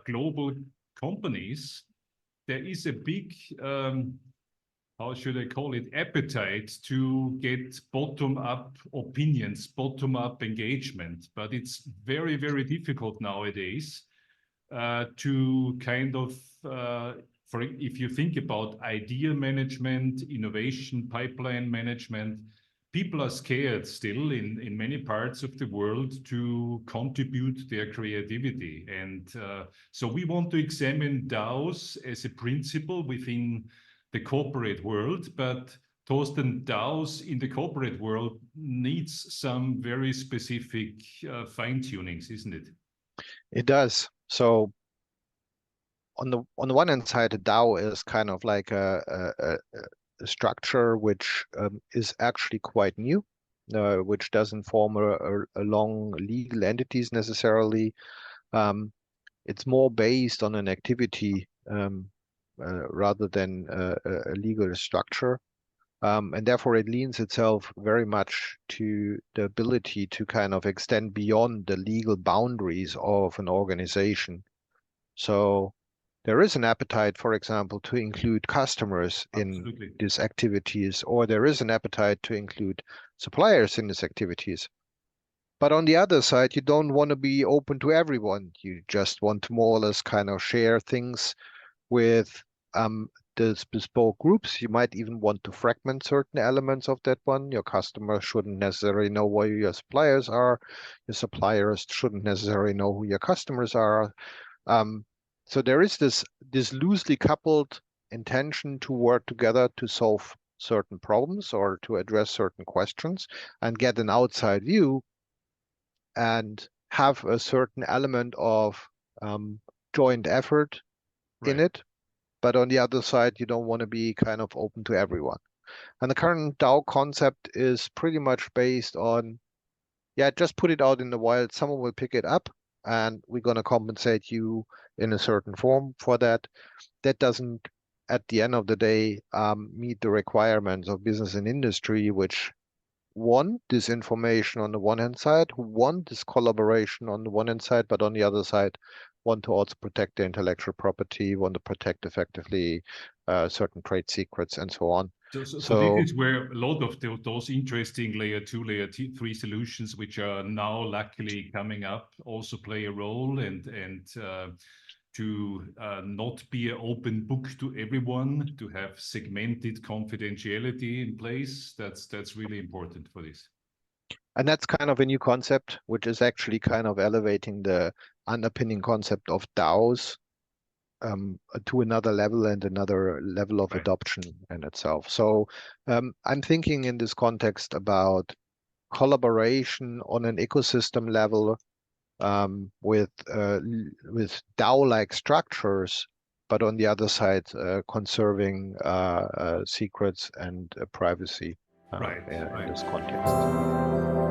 global companies, there is a big, how should I call it, appetite to get bottom-up opinions, bottom-up engagement. But it's very, very difficult nowadays to kind of, if you think about idea management, innovation, pipeline management, people are scared still in many parts of the world to contribute their creativity. And so we want to examine DAOs as a principle within the corporate world, but Thorsten, DAOs in the corporate world needs some very specific fine-tunings, isn't it? It does. So on the one hand side, a DAO is kind of like a structure which is actually quite new, which doesn't form a long legal entities necessarily. It's more based on an activity rather than a legal structure. And therefore it leans itself very much to the ability to kind of extend beyond the legal boundaries of an organization. So there is an appetite, for example, to include customers in these activities, or there is an appetite to include suppliers in these activities. But on the other side, you don't want to be open to everyone. You just want to more or less kind of share things with these bespoke groups. You might even want to fragment certain elements of that one. Your customers shouldn't necessarily know where your suppliers are. Your suppliers shouldn't necessarily know who your customers are. So there is this loosely coupled intention to work together to solve certain problems or to address certain questions and get an outside view and have a certain element of joint effort in it. But on the other side, you don't want to be kind of open to everyone. And the current DAO concept is pretty much based on, yeah, just put it out in the wild. Someone will pick it up and we're going to compensate you in a certain form for that. That doesn't, at the end of the day, meet the requirements of business and industry, which want this information on the one hand side, who want this collaboration on the one hand side, but on the other side, want to also protect their intellectual property, want to protect effectively certain trade secrets and so on. So this is where a lot of those interesting layer 2, layer 3 solutions, which are now luckily coming up, also play a role, and to not be an open book to everyone, to have segmented confidentiality in place. That's really important for this. And that's kind of a new concept, which is actually kind of elevating the underpinning concept of DAOs to another level and another level of adoption in itself. So I'm thinking in this context about collaboration on an ecosystem level with DAO-like structures, but on the other side, conserving secrets and privacy in this context.